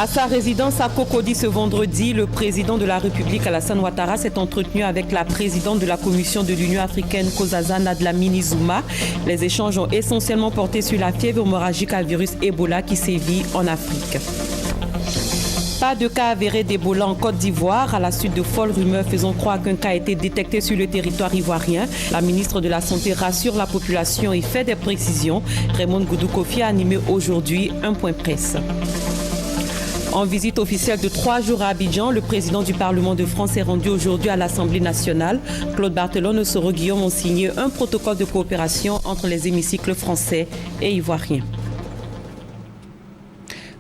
À sa résidence à Cocody ce vendredi, le président de la République Alassane Ouattara s'est entretenu avec la présidente de la Commission de l'Union africaine Nkosazana Dlamini-Zuma. Les échanges ont essentiellement porté sur la fièvre hémorragique à virus Ebola qui sévit en Afrique. Pas de cas avérés d'Ebola en Côte d'Ivoire à la suite de folles rumeurs faisant croire qu'un cas a été détecté sur le territoire ivoirien. La ministre de la Santé rassure la population et fait des précisions. Raymond Goudou Kofi a animé aujourd'hui un point presse. En visite officielle de 3 jours à Abidjan, le président du Parlement de France est rendu aujourd'hui à l'Assemblée nationale. Claude Barthelone et Soro Guillaume ont signé un protocole de coopération entre les hémicycles français et ivoiriens.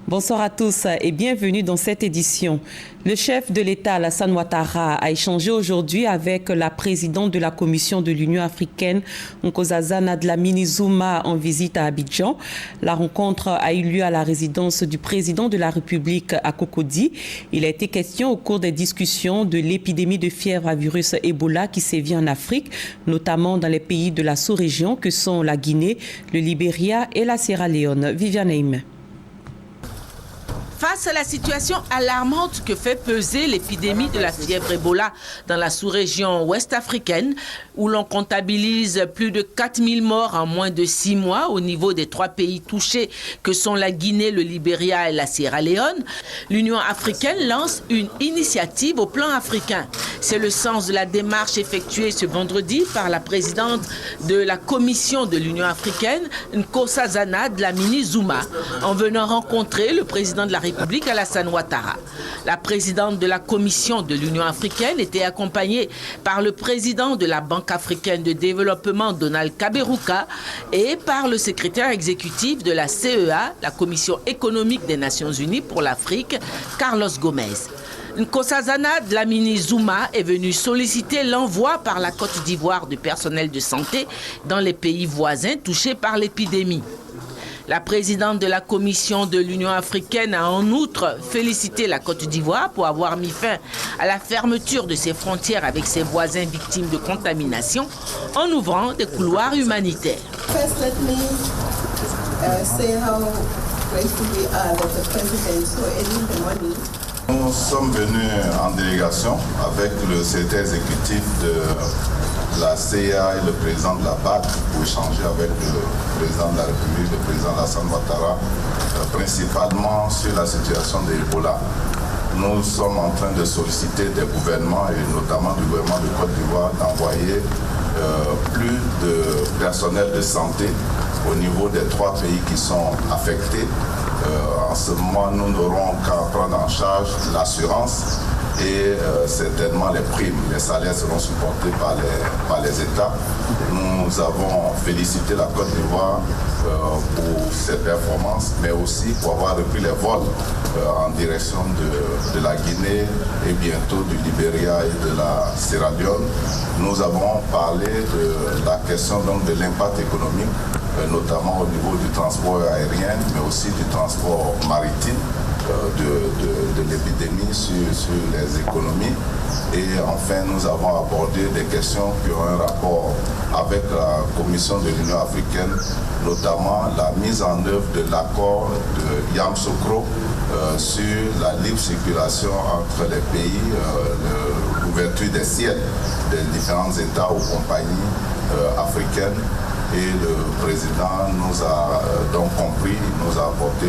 Bonsoir à tous et bienvenue dans cette édition. Le chef de l'État, Alassane Ouattara, a échangé aujourd'hui avec la présidente de la Commission de l'Union africaine, Nkosazana Dlamini-Zuma, en visite à Abidjan. La rencontre a eu lieu à la résidence du président de la République à Cocody. Il a été question au cours des discussions de l'épidémie de fièvre à virus Ebola qui sévit en Afrique, notamment dans les pays de la sous-région que sont la Guinée, le Libéria et la Sierra Leone. Viviane Aime. Face à la situation alarmante que fait peser l'épidémie de la fièvre Ebola dans la sous-région ouest africaine, où l'on comptabilise plus de 4000 morts en moins de 6 mois au niveau des 3 pays touchés que sont la Guinée, le Libéria et la Sierra Leone, l'Union africaine lance une initiative au plan africain. C'est le sens de la démarche effectuée ce vendredi par la présidente de la Commission de l'Union africaine, Nkosazana Dlamini-Zuma, en venant rencontrer le président de la République Alassane Ouattara. La présidente de la Commission de l'Union africaine était accompagnée par le président de la Banque africaine de développement Donald Kaberuka et par le secrétaire exécutif de la CEA, la Commission économique des Nations unies pour l'Afrique, Carlos Gomez. Nkosazana Dlamini-Zuma est venue solliciter l'envoi par la Côte d'Ivoire du personnel de santé dans les pays voisins touchés par l'épidémie. La présidente de la Commission de l'Union africaine a en outre félicité la Côte d'Ivoire pour avoir mis fin à la fermeture de ses frontières avec ses voisins victimes de contamination en ouvrant des couloirs humanitaires. First, let me say how grateful we are that the president saw in the money. Nous sommes venus en délégation avec le secrétaire exécutif de la CIA et le président de la BAC pour échanger avec le président de la République, le président Alassane Ouattara, principalement sur la situation de Ebola. Nous sommes en train de solliciter des gouvernements, et notamment du gouvernement de Côte d'Ivoire, d'envoyer plus de personnel de santé au niveau des 3 pays qui sont affectés. En ce moment, nous n'aurons qu'à prendre en charge l'assurance et certainement les primes. Les salaires seront supportés par les États. Nous avons félicité la Côte d'Ivoire pour ses performances, mais aussi pour avoir repris les vols en direction de la Guinée et bientôt du Libéria et de la Sierra Leone. Nous avons parlé de la question donc, de l'impact économique, notamment au niveau du transport aérien, mais aussi du transport maritime, de l'épidémie sur les économies. Et enfin, nous avons abordé des questions qui ont un rapport avec la Commission de l'Union africaine, notamment la mise en œuvre de l'accord de Yamoussoukro sur la libre circulation entre les pays, l'ouverture des ciels des différents États aux compagnies africaines. Et le président nous a donc compris, nous a apporté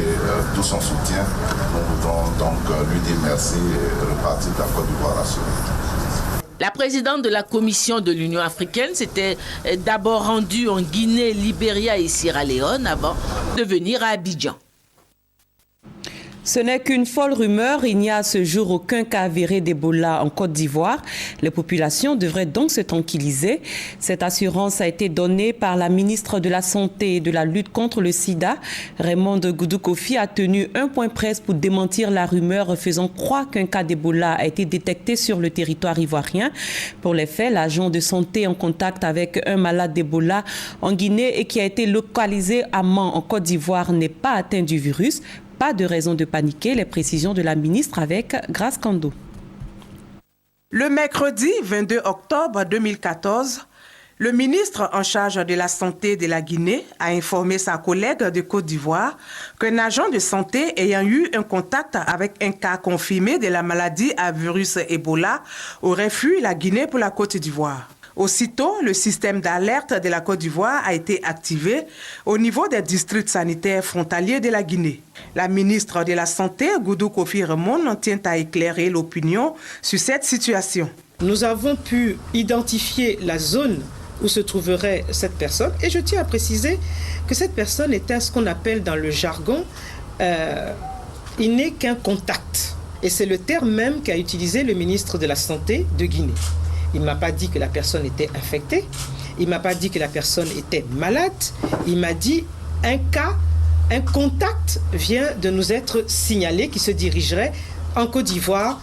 tout son soutien. Nous voudrons donc lui dire merci et repartir de la Côte d'Ivoire rassurée. La présidente de la Commission de l'Union africaine s'était d'abord rendue en Guinée, Libéria et Sierra Leone avant de venir à Abidjan. Ce n'est qu'une folle rumeur, il n'y a à ce jour aucun cas avéré d'Ebola en Côte d'Ivoire. Les populations devraient donc se tranquilliser. Cette assurance a été donnée par la ministre de la Santé et de la lutte contre le sida. Raymond Goudou Kofi a tenu un point presse pour démentir la rumeur faisant croire qu'un cas d'Ebola a été détecté sur le territoire ivoirien. Pour les faits, l'agent de santé en contact avec un malade d'Ebola en Guinée et qui a été localisé à Mans en Côte d'Ivoire n'est pas atteint du virus. Pas de raison de paniquer, les précisions de la ministre avec Grace Kando. Le mercredi 22 octobre 2014, Le ministre en charge de la santé de la Guinée a informé sa collègue de Côte d'Ivoire qu'un agent de santé ayant eu un contact avec un cas confirmé de la maladie à virus Ebola aurait fui la Guinée pour la Côte d'Ivoire. Aussitôt, le système d'alerte de la Côte d'Ivoire a été activé au niveau des districts sanitaires frontaliers de la Guinée. La ministre de la Santé, Goudou Kofi Remon, tient à éclairer l'opinion sur cette situation. Nous avons pu identifier la zone où se trouverait cette personne. Et je tiens à préciser que cette personne était ce qu'on appelle dans le jargon, il n'est qu'un contact. Et c'est le terme même qu'a utilisé le ministre de la Santé de Guinée. Il ne m'a pas dit que la personne était infectée, il ne m'a pas dit que la personne était malade, il m'a dit un cas, un contact vient de nous être signalé qui se dirigerait en Côte d'Ivoire,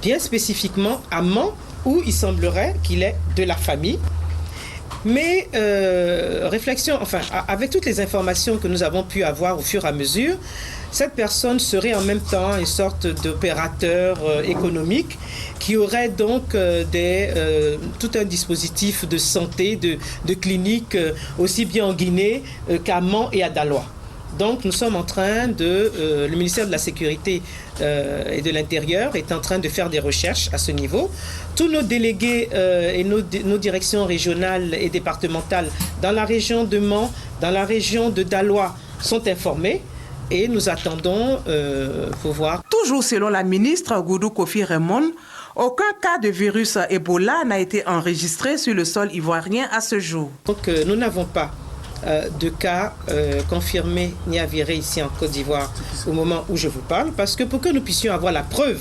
bien spécifiquement à Mans, où il semblerait qu'il est de la famille. Mais réflexion, enfin, avec toutes les informations que nous avons pu avoir au fur et à mesure, cette personne serait en même temps une sorte d'opérateur économique qui aurait donc tout un dispositif de santé, de clinique, aussi bien en Guinée qu'à Mans et à Daloa. Donc nous sommes en train le ministère de la Sécurité et de l'Intérieur est en train de faire des recherches à ce niveau. Tous nos délégués et nos directions régionales et départementales dans la région de Mans, dans la région de Daloa sont informés et nous attendons pour voir. Toujours selon la ministre Goudou Kofi Remon, aucun cas de virus Ebola n'a été enregistré sur le sol ivoirien à ce jour. Donc nous n'avons pas de cas confirmés ni avérés ici en Côte d'Ivoire au moment où je vous parle, parce que pour que nous puissions avoir la preuve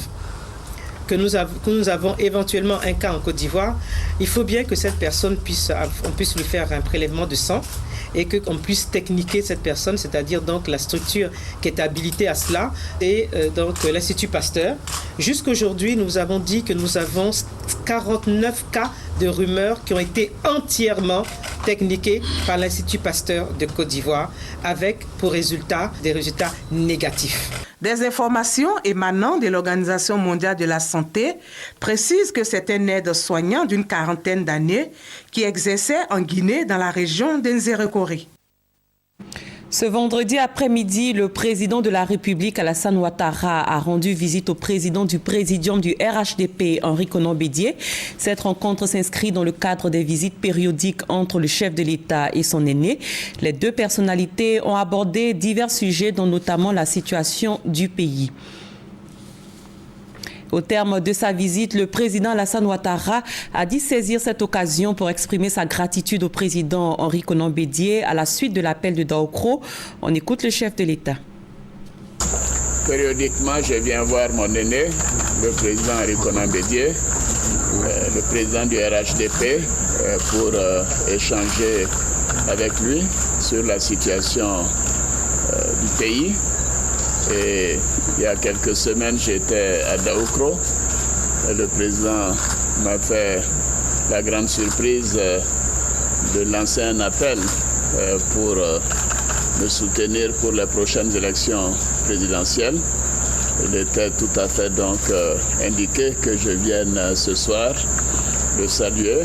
que nous avons éventuellement un cas en Côte d'Ivoire, il faut bien que cette personne on puisse lui faire un prélèvement de sang et qu'on puisse techniquer cette personne, c'est-à-dire donc la structure qui est habilitée à cela, et donc l'Institut Pasteur. Jusqu'aujourd'hui, nous avons dit que nous avons 49 cas de rumeurs qui ont été entièrement techniqués par l'Institut Pasteur de Côte d'Ivoire, avec pour résultat des résultats négatifs. Des informations émanant de l'Organisation mondiale de la santé précisent que c'est un aide-soignant d'une quarantaine d'années qui exerçait en Guinée dans la région d'Nzérékoré. Ce vendredi après-midi, le président de la République, Alassane Ouattara, a rendu visite au président du présidium du RHDP, Henri Konan Bédié. Cette rencontre s'inscrit dans le cadre des visites périodiques entre le chef de l'État et son aîné. Les deux personnalités ont abordé divers sujets, dont notamment la situation du pays. Au terme de sa visite, le président Alassane Ouattara a dit saisir cette occasion pour exprimer sa gratitude au président Henri Konan Bédié à la suite de l'appel de Daokro. On écoute le chef de l'État. Périodiquement, je viens voir mon aîné, le président Henri Konan Bédié, le président du RHDP, pour échanger avec lui sur la situation du pays. Et il y a quelques semaines, j'étais à Daokro. Le président m'a fait la grande surprise de lancer un appel pour me soutenir pour les prochaines élections présidentielles. Il était tout à fait donc indiqué que je vienne ce soir le saluer,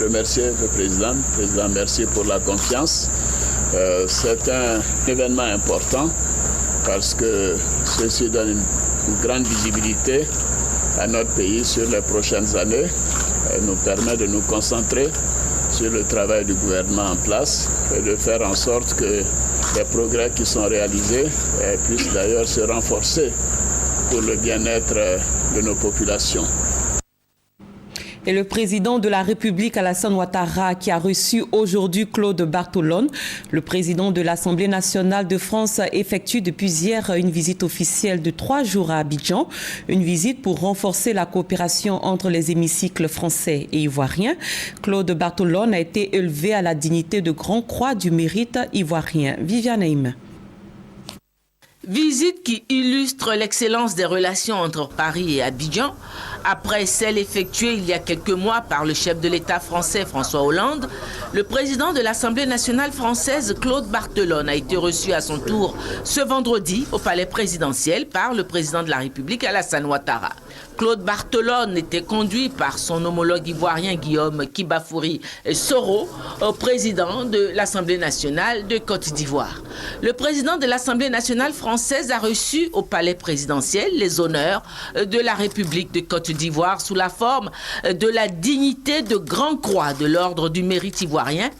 remercier le président. Président, merci pour la confiance. C'est un événement important, parce que ceci donne une grande visibilité à notre pays sur les prochaines années et nous permet de nous concentrer sur le travail du gouvernement en place et de faire en sorte que les progrès qui sont réalisés puissent d'ailleurs se renforcer pour le bien-être de nos populations. Et le président de la République, Alassane Ouattara, qui a reçu aujourd'hui Claude Bartolone, le président de l'Assemblée nationale de France, effectue depuis hier une visite officielle de 3 jours à Abidjan. Une visite pour renforcer la coopération entre les hémicycles français et ivoiriens. Claude Bartolone a été élevé à la dignité de Grand Croix du mérite ivoirien. Viviane Haïm. Visite qui illustre l'excellence des relations entre Paris et Abidjan. Après celle effectuée il y a quelques mois par le chef de l'État français François Hollande, le président de l'Assemblée nationale française Claude Barthelone a été reçu à son tour ce vendredi au palais présidentiel par le président de la République Alassane Ouattara. Claude Barthelone était conduit par son homologue ivoirien Guillaume Kibafouri Soro, président de l'Assemblée nationale de Côte d'Ivoire. Le président de l'Assemblée nationale française a reçu au palais présidentiel les honneurs de la République de Côte d'Ivoire sous la forme de la dignité de Grand Croix de l'Ordre du Mérite ivoirien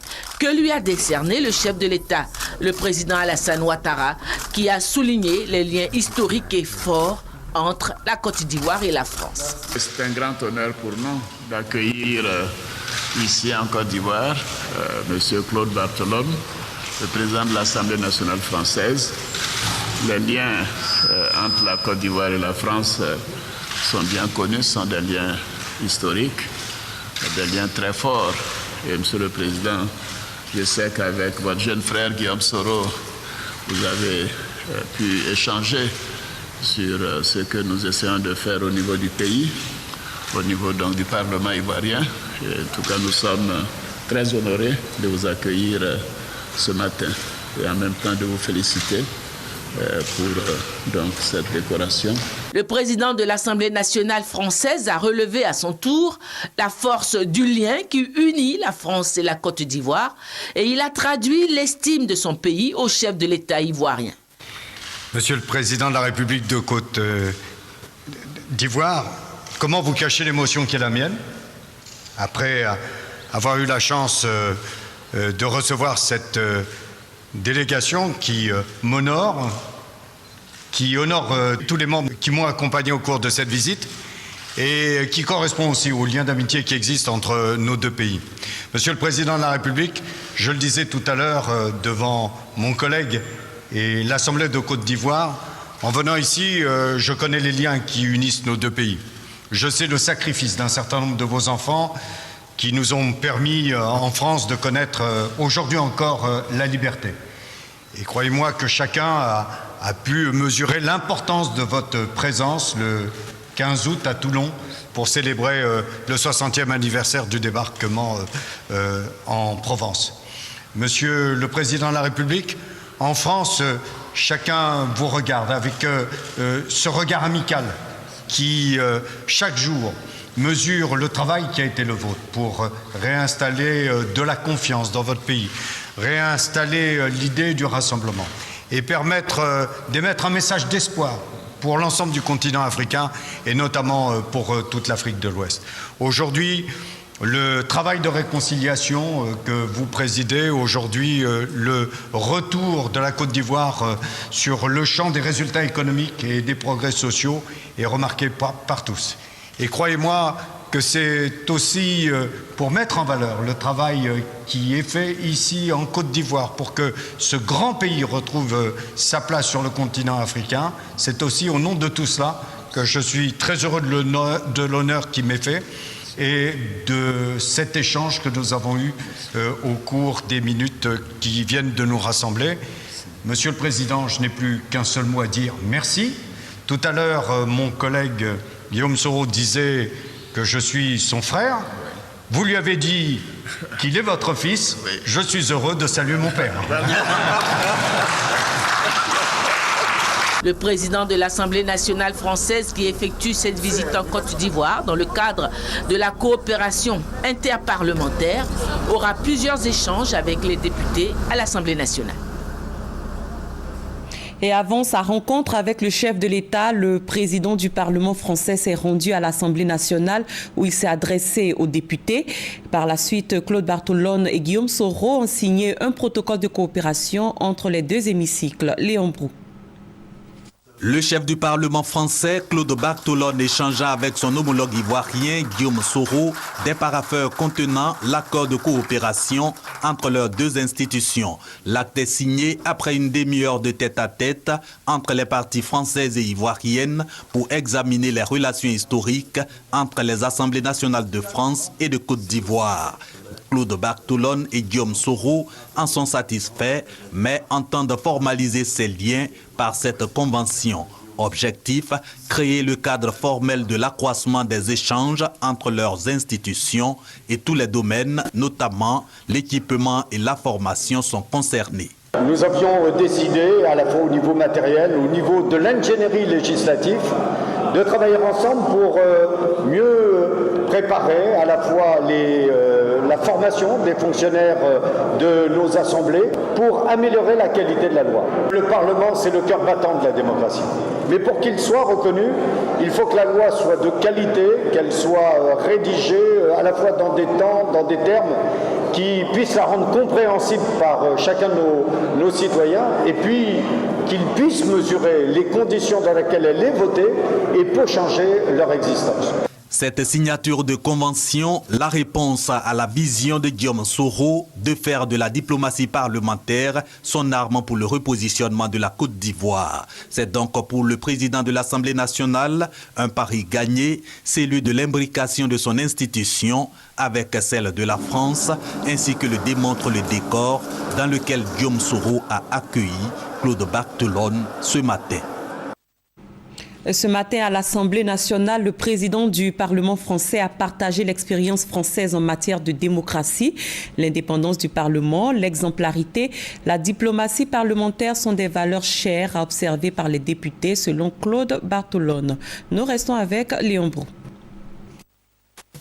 que lui a décerné le chef de l'État, le président Alassane Ouattara, qui a souligné les liens historiques et forts entre la Côte d'Ivoire et la France. C'est un grand honneur pour nous d'accueillir ici en Côte d'Ivoire M. Claude Barthelone, le président de l'Assemblée nationale française. Les liens entre la Côte d'Ivoire et la France sont bien connus, sont des liens historiques, des liens très forts. Et Monsieur le Président, je sais qu'avec votre jeune frère Guillaume Soro, vous avez pu échanger sur ce que nous essayons de faire au niveau du pays, au niveau donc du Parlement ivoirien. Et en tout cas, nous sommes très honorés de vous accueillir ce matin et en même temps de vous féliciter pour donc cette décoration. Le président de l'Assemblée nationale française a relevé à son tour la force du lien qui unit la France et la Côte d'Ivoire et il a traduit l'estime de son pays au chef de l'État ivoirien. Monsieur le Président de la République de Côte d'Ivoire, comment vous cachez l'émotion qui est la mienne après avoir eu la chance de recevoir cette délégation qui m'honore, qui honore tous les membres qui m'ont accompagné au cours de cette visite et qui correspond aussi au lien d'amitié qui existe entre nos deux pays. Monsieur le Président de la République, je le disais tout à l'heure devant mon collègue et l'Assemblée de Côte d'Ivoire, en venant ici, je connais les liens qui unissent nos deux pays. Je sais le sacrifice d'un certain nombre de vos enfants qui nous ont permis en France de connaître aujourd'hui encore la liberté. Et croyez-moi que chacun a pu mesurer l'importance de votre présence le 15 août à Toulon pour célébrer le 60e anniversaire du débarquement en Provence. Monsieur le Président de la République, en France, chacun vous regarde avec ce regard amical qui, chaque jour, mesure le travail qui a été le vôtre pour réinstaller de la confiance dans votre pays, réinstaller l'idée du rassemblement et permettre d'émettre un message d'espoir pour l'ensemble du continent africain et notamment pour toute l'Afrique de l'Ouest. Aujourd'hui, le travail de réconciliation que vous présidez, aujourd'hui le retour de la Côte d'Ivoire sur le champ des résultats économiques et des progrès sociaux est remarqué par tous. Et croyez-moi que c'est aussi pour mettre en valeur le travail qui est fait ici en Côte d'Ivoire pour que ce grand pays retrouve sa place sur le continent africain. C'est aussi au nom de tout cela que je suis très heureux de l'honneur qui m'est fait et de cet échange que nous avons eu au cours des minutes qui viennent de nous rassembler. Monsieur le Président, je n'ai plus qu'un seul mot à dire. Merci. Tout à l'heure, mon collègue Guillaume Soro disait que je suis son frère. Vous lui avez dit qu'il est votre fils. Je suis heureux de saluer mon père. Le président de l'Assemblée nationale française qui effectue cette visite en Côte d'Ivoire dans le cadre de la coopération interparlementaire aura plusieurs échanges avec les députés à l'Assemblée nationale. Et avant sa rencontre avec le chef de l'État, le président du Parlement français s'est rendu à l'Assemblée nationale où il s'est adressé aux députés. Par la suite, Claude Barthelone et Guillaume Soro ont signé un protocole de coopération entre les deux hémicycles. Léon Brou. Le chef du Parlement français, Claude Barthelone, échangea avec son homologue ivoirien, Guillaume Soro, des parapheurs contenant l'accord de coopération entre leurs deux institutions. L'acte est signé après une demi-heure de tête-à-tête entre les parties françaises et ivoiriennes pour examiner les relations historiques entre les Assemblées nationales de France et de Côte d'Ivoire. Claude Bartolone et Guillaume Soro en sont satisfaits, mais entendent formaliser ces liens par cette convention. Objectif, créer le cadre formel de l'accroissement des échanges entre leurs institutions et tous les domaines, notamment l'équipement et la formation sont concernés. Nous avions décidé, à la fois au niveau matériel, au niveau de l'ingénierie législative, de travailler ensemble pour mieux préparer à la fois la formation des fonctionnaires de nos assemblées pour améliorer la qualité de la loi. Le Parlement, c'est le cœur battant de la démocratie. Mais pour qu'il soit reconnu, il faut que la loi soit de qualité, qu'elle soit rédigée à la fois dans des temps, dans des termes qui puissent la rendre compréhensible par chacun de nos citoyens, et puis qu'ils puissent mesurer les conditions dans lesquelles elle est votée et pour changer leur existence. Cette signature de convention, la réponse à la vision de Guillaume Soro de faire de la diplomatie parlementaire son arme pour le repositionnement de la Côte d'Ivoire. C'est donc pour le président de l'Assemblée nationale un pari gagné, celui de l'imbrication de son institution avec celle de la France, ainsi que le démontre le décor dans lequel Guillaume Soro a accueilli Claude Bartolone ce matin. Ce matin, à l'Assemblée nationale, le président du Parlement français a partagé l'expérience française en matière de démocratie. L'indépendance du Parlement, l'exemplarité, la diplomatie parlementaire sont des valeurs chères à observer par les députés, selon Claude Bartolone. Nous restons avec Léon Brou.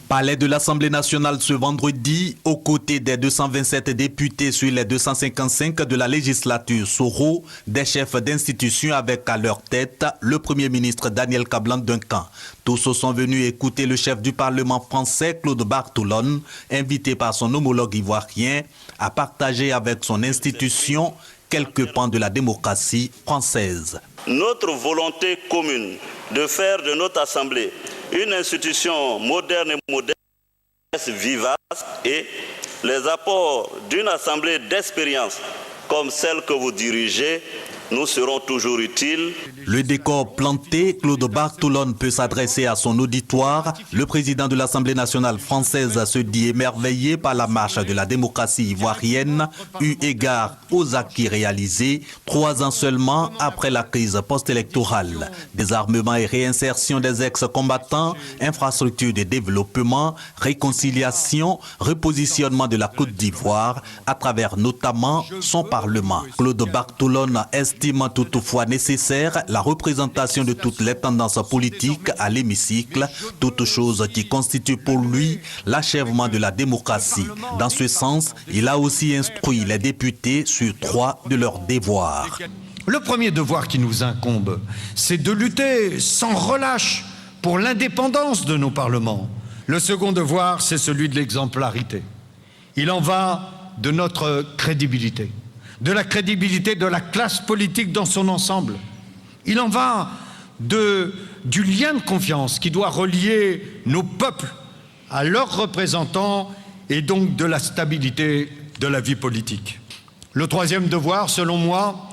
Palais de l'Assemblée nationale ce vendredi, aux côtés des 227 députés sur les 255 de la législature Soro, des chefs d'institutions avec à leur tête le Premier ministre Daniel Kablan-Duncan. Tous sont venus écouter le chef du Parlement français, Claude Bartolone, invité par son homologue ivoirien à partager avec son institution quelques pans de la démocratie française. Notre volonté commune de faire de notre Assemblée une institution moderne et moderne, vivace, et les apports d'une Assemblée d'expérience comme celle que vous dirigez nous seront toujours utiles. Le décor planté, Claude Bartolone peut s'adresser à son auditoire. Le président de l'Assemblée nationale française se dit émerveillé par la marche de la démocratie ivoirienne, eu égard aux acquis réalisés 3 ans seulement après la crise post-électorale. Désarmement et réinsertion des ex-combattants, infrastructures de développement, réconciliation, repositionnement de la Côte d'Ivoire à travers notamment son Parlement. Claude Bartolone estime toutefois nécessaire la représentation de toutes les tendances politiques à l'hémicycle, toute chose qui constitue pour lui l'achèvement de la démocratie. Dans ce sens, il a aussi instruit les députés sur 3 de leurs devoirs. Le premier devoir qui nous incombe, c'est de lutter sans relâche pour l'indépendance de nos parlements. Le second devoir, c'est celui de l'exemplarité. Il en va de notre crédibilité, de la crédibilité de la classe politique dans son ensemble. Il en va du lien de confiance qui doit relier nos peuples à leurs représentants et donc de la stabilité de la vie politique. Le troisième devoir, selon moi,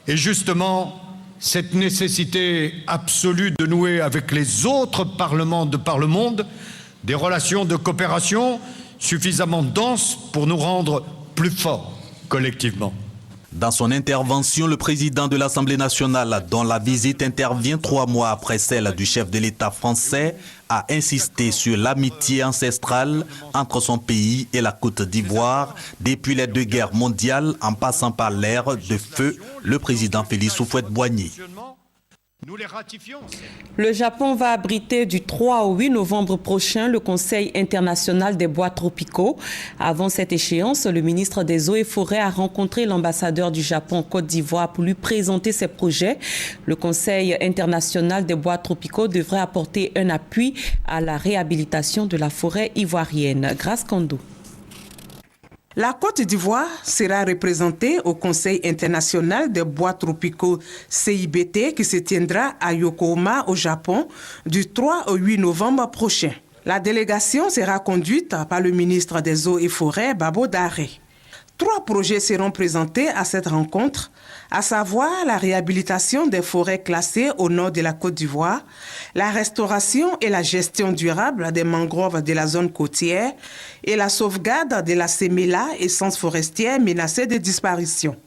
est justement cette nécessité absolue de nouer avec les autres parlements de par le monde des relations de coopération suffisamment denses pour nous rendre plus forts collectivement. Dans son intervention, le président de l'Assemblée nationale, dont la visite intervient 3 mois après celle du chef de l'État français, a insisté sur l'amitié ancestrale entre son pays et la Côte d'Ivoire depuis les 2 guerres mondiales en passant par l'ère de feu, le président Félix Houphouët-Boigny. Le Japon va abriter du 3 au 8 novembre prochain le Conseil international des bois tropicaux. Avant cette échéance, le ministre des Eaux et Forêts a rencontré l'ambassadeur du Japon en Côte d'Ivoire pour lui présenter ses projets. Le Conseil international des bois tropicaux devrait apporter un appui à la réhabilitation de la forêt ivoirienne. Grace Kondo. La Côte d'Ivoire sera représentée au Conseil international des bois tropicaux CIBT qui se tiendra à Yokohama au Japon du 3 au 8 novembre prochain. La délégation sera conduite par le ministre des Eaux et Forêts, Babo Daré. 3 projets seront présentés à cette rencontre, à savoir la réhabilitation des forêts classées au nord de la Côte d'Ivoire, la restauration et la gestion durable des mangroves de la zone côtière et la sauvegarde de la séméla, essence forestière menacée de disparition.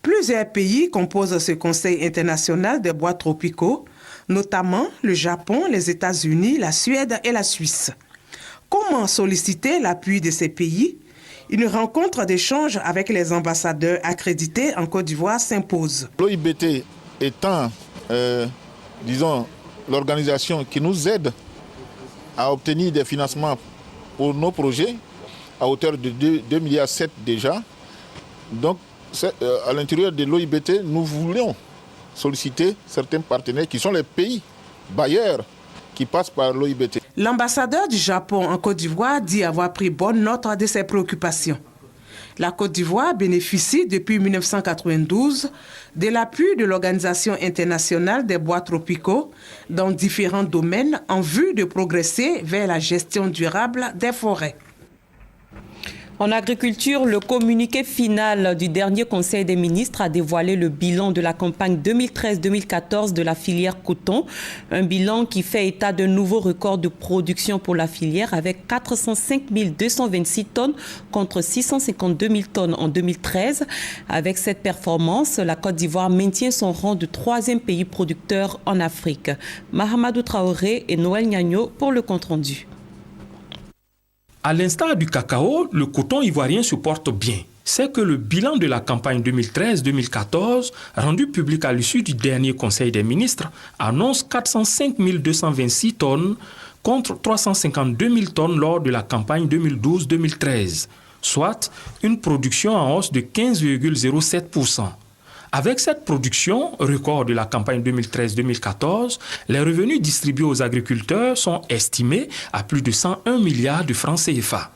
Plusieurs pays composent ce Conseil international des bois tropicaux, notamment le Japon, les États-Unis, la Suède et la Suisse. Comment solliciter l'appui de ces pays? Une rencontre d'échange avec les ambassadeurs accrédités en Côte d'Ivoire s'impose. L'OIBT étant, l'organisation qui nous aide à obtenir des financements pour nos projets à hauteur de 2,7 milliards déjà. Donc, à l'intérieur de l'OIBT, nous voulons solliciter certains partenaires qui sont les pays bailleurs qui passent par l'OIBT. L'ambassadeur du Japon en Côte d'Ivoire dit avoir pris bonne note de ses préoccupations. La Côte d'Ivoire bénéficie depuis 1992 de l'appui de l'Organisation internationale des bois tropicaux dans différents domaines en vue de progresser vers la gestion durable des forêts. En agriculture, le communiqué final du dernier Conseil des ministres a dévoilé le bilan de la campagne 2013-2014 de la filière coton. Un bilan qui fait état d'un nouveau record de production pour la filière avec 405 226 tonnes contre 652 000 tonnes en 2013. Avec cette performance, la Côte d'Ivoire maintient son rang de 3e pays producteur en Afrique. Mahamadou Traoré et Noël Gnagno pour le compte-rendu. À l'instar du cacao, le coton ivoirien se porte bien. C'est que le bilan de la campagne 2013-2014, rendu public à l'issue du dernier Conseil des ministres, annonce 405 226 tonnes contre 352 000 tonnes lors de la campagne 2012-2013, soit une production en hausse de 15,07%. Avec cette production, record de la campagne 2013-2014, les revenus distribués aux agriculteurs sont estimés à plus de 101 milliards de francs CFA.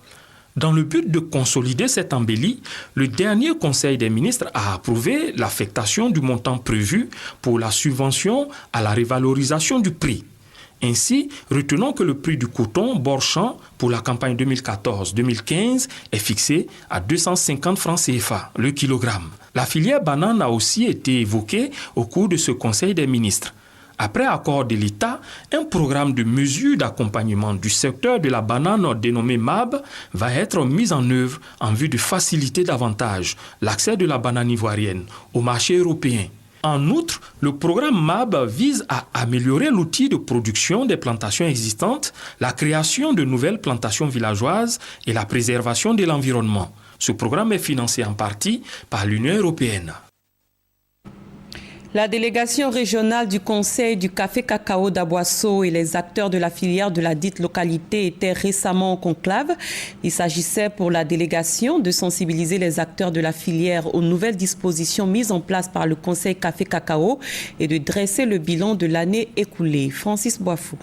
Dans le but de consolider cette embellie, le dernier Conseil des ministres a approuvé l'affectation du montant prévu pour la subvention à la révalorisation du prix. Ainsi, retenons que le prix du coton bord-champ pour la campagne 2014-2015 est fixé à 250 francs CFA le kilogramme. La filière banane a aussi été évoquée au cours de ce Conseil des ministres. Après accord de l'État, un programme de mesures d'accompagnement du secteur de la banane dénommé MAB va être mis en œuvre en vue de faciliter davantage l'accès de la banane ivoirienne au marché européen. En outre, le programme MAB vise à améliorer l'outil de production des plantations existantes, la création de nouvelles plantations villageoises et la préservation de l'environnement. Ce programme est financé en partie par l'Union européenne. La délégation régionale du Conseil du café cacao d'Aboisseau et les acteurs de la filière de la dite localité étaient récemment en conclave. Il s'agissait pour la délégation de sensibiliser les acteurs de la filière aux nouvelles dispositions mises en place par le Conseil café cacao et de dresser le bilan de l'année écoulée. Francis Boifou.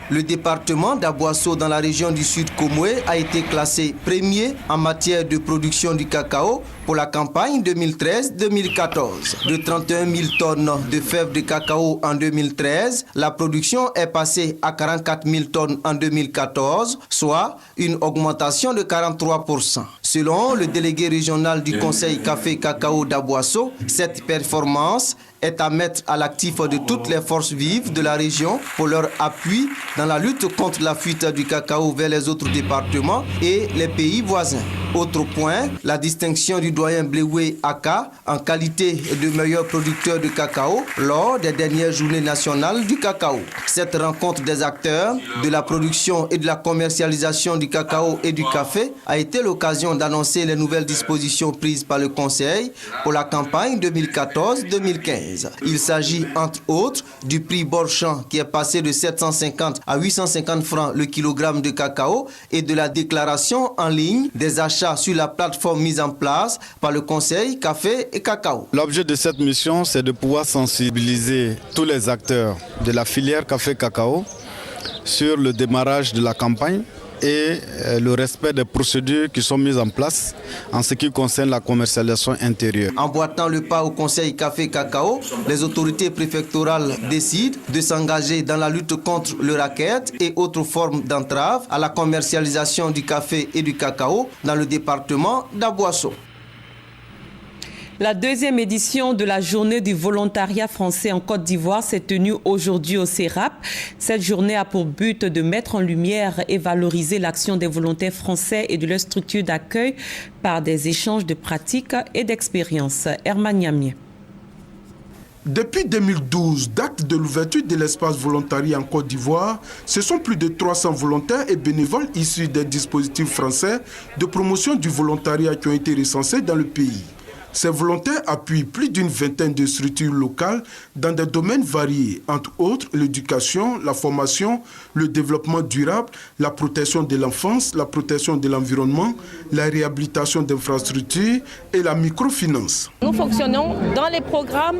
Le département d'Aboisseau dans la région du Sud Komoué a été classé premier en matière de production du cacao pour la campagne 2013-2014. De 31 000 tonnes de fèves de cacao en 2013, la production est passée à 44 000 tonnes en 2014, soit une augmentation de 43%. Selon le délégué régional du Conseil café cacao d'Aboisseau, cette performance est à mettre à l'actif de toutes les forces vives de la région pour leur appui dans la lutte contre la fuite du cacao vers les autres départements et les pays voisins. Autre point, la distinction du doyen Bléoué Aka en qualité de meilleur producteur de cacao lors des dernières journées nationales du cacao. Cette rencontre des acteurs de la production et de la commercialisation du cacao et du café a été l'occasion d'annoncer les nouvelles dispositions prises par le Conseil pour la campagne 2014-2015. Il s'agit entre autres du prix bord-champ qui est passé de 750 à 850 francs le kilogramme de cacao et de la déclaration en ligne des achats sur la plateforme mise en place par le Conseil café et cacao. L'objet de cette mission, c'est de pouvoir sensibiliser tous les acteurs de la filière café-cacao sur le démarrage de la campagne et le respect des procédures qui sont mises en place en ce qui concerne la commercialisation intérieure. Emboîtant le pas au Conseil Café Cacao, les autorités préfectorales décident de s'engager dans la lutte contre le racket et autres formes d'entrave à la commercialisation du café et du cacao dans le département d'Aboasso. La deuxième édition de la journée du volontariat français en Côte d'Ivoire s'est tenue aujourd'hui au CERAP. Cette journée a pour but de mettre en lumière et valoriser l'action des volontaires français et de leurs structures d'accueil par des échanges de pratiques et d'expériences. Herman Niamier. Depuis 2012, date de l'ouverture de l'espace volontariat en Côte d'Ivoire, ce sont plus de 300 volontaires et bénévoles issus des dispositifs français de promotion du volontariat qui ont été recensés dans le pays. Ces volontaires appuient plus d'une vingtaine de structures locales dans des domaines variés, entre autres l'éducation, la formation, le développement durable, la protection de l'enfance, la protection de l'environnement, la réhabilitation d'infrastructures et la microfinance. Nous fonctionnons dans les programmes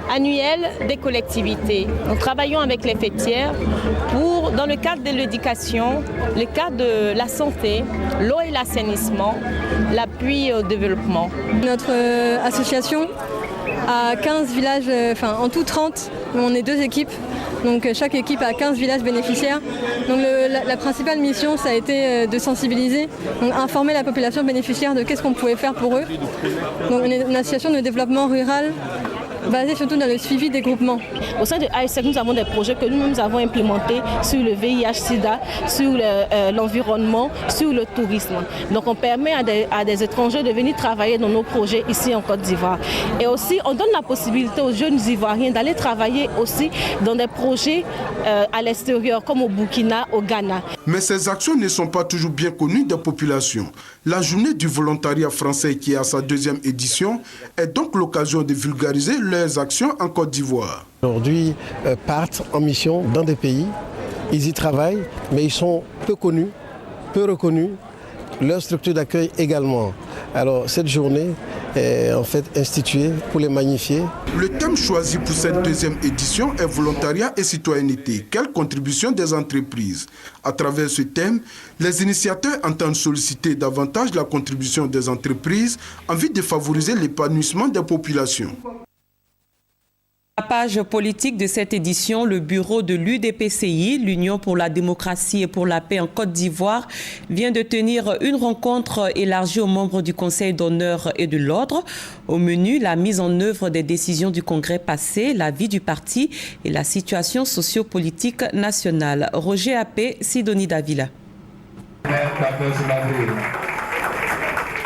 annuels des collectivités. Nous travaillons avec les fêtières pour, dans le cadre de l'éducation, le cadre de la santé, l'eau et l'assainissement, l'appui au développement. Notre association a 15 villages, en tout 30, on est 2 équipes. Donc chaque équipe a 15 villages bénéficiaires. Donc la principale mission, ça a été de sensibiliser, donc informer la population bénéficiaire de qu'est-ce qu'on pouvait faire pour eux. Donc on est une association de développement rural basée surtout dans le suivi des groupements. Au sein de ASEC, nous avons des projets que nous avons implémentés sur le VIH-Sida, sur l'environnement, sur le tourisme. Donc on permet à des étrangers de venir travailler dans nos projets ici en Côte d'Ivoire. Et aussi, on donne la possibilité aux jeunes Ivoiriens d'aller travailler aussi dans des projets à l'extérieur, comme au Burkina, au Ghana. Mais ces actions ne sont pas toujours bien connues des populations. La journée du volontariat français, qui est à sa 2e édition, est donc l'occasion de vulgariser leurs actions en Côte d'Ivoire. Aujourd'hui, partent en mission dans des pays, ils y travaillent, mais ils sont peu connus, peu reconnus, leur structure d'accueil également. Alors cette journée est en fait instituée pour les magnifier. Le thème choisi pour cette 2e édition est volontariat et citoyenneté. Quelle contribution des entreprises? À travers ce thème, les initiateurs entendent solliciter davantage la contribution des entreprises en vue de favoriser l'épanouissement des populations. La page politique de cette édition, le bureau de l'UDPCI, l'Union pour la démocratie et pour la paix en Côte d'Ivoire, vient de tenir une rencontre élargie aux membres du Conseil d'honneur et de l'ordre. Au menu, la mise en œuvre des décisions du Congrès passé, la vie du parti et la situation sociopolitique nationale. Roger Appé, Sidonie Davila.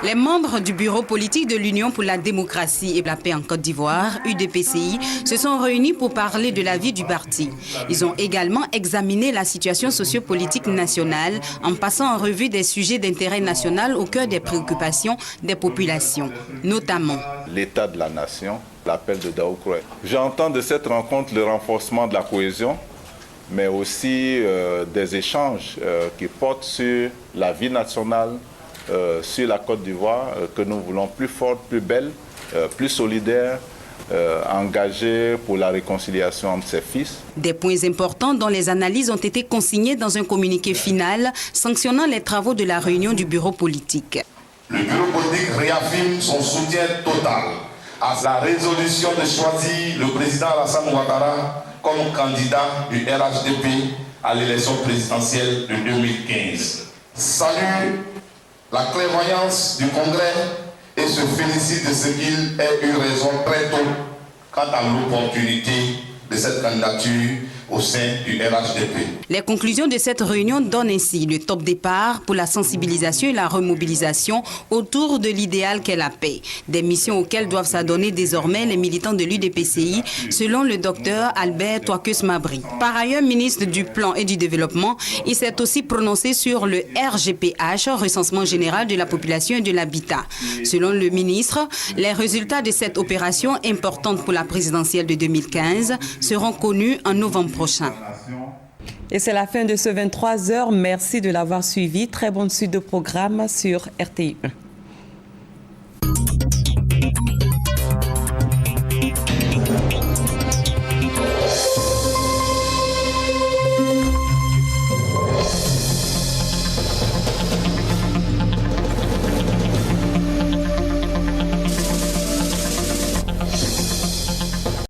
Les membres du bureau politique de l'Union pour la démocratie et la paix en Côte d'Ivoire, UDPCI, se sont réunis pour parler de la vie du parti. Ils ont également examiné la situation sociopolitique nationale en passant en revue des sujets d'intérêt national au cœur des préoccupations des populations, notamment l'état de la nation, l'appel de Daoukoué. J'entends de cette rencontre le renforcement de la cohésion, mais aussi des échanges qui portent sur la vie nationale, sur la Côte d'Ivoire, que nous voulons plus forte, plus belle, plus solidaire, engagée pour la réconciliation entre ses fils. Des points importants dont les analyses ont été consignés dans un communiqué final sanctionnant les travaux de la réunion du bureau politique. Le bureau politique réaffirme son soutien total à la résolution de choisir le président Alassane Ouattara comme candidat du RHDP à l'élection présidentielle de 2015. Salue la clairvoyance du Congrès et se félicite de ce qu'il ait eu raison très tôt quant à l'opportunité de cette candidature au sein du RHDP. Les conclusions de cette réunion donnent ainsi le top départ pour la sensibilisation et la remobilisation autour de l'idéal qu'est la paix. Des missions auxquelles doivent s'adonner désormais les militants de l'UDPCI, selon le docteur Albert Touakeus-Mabry. Par ailleurs, ministre du Plan et du Développement, il s'est aussi prononcé sur le RGPH, recensement général de la population et de l'habitat. Selon le ministre, les résultats de cette opération importante pour la présidentielle de 2015 seront connus en novembre prochain. Et c'est la fin de ce 23h. Merci de l'avoir suivi. Très bonne suite de programme sur RTI1.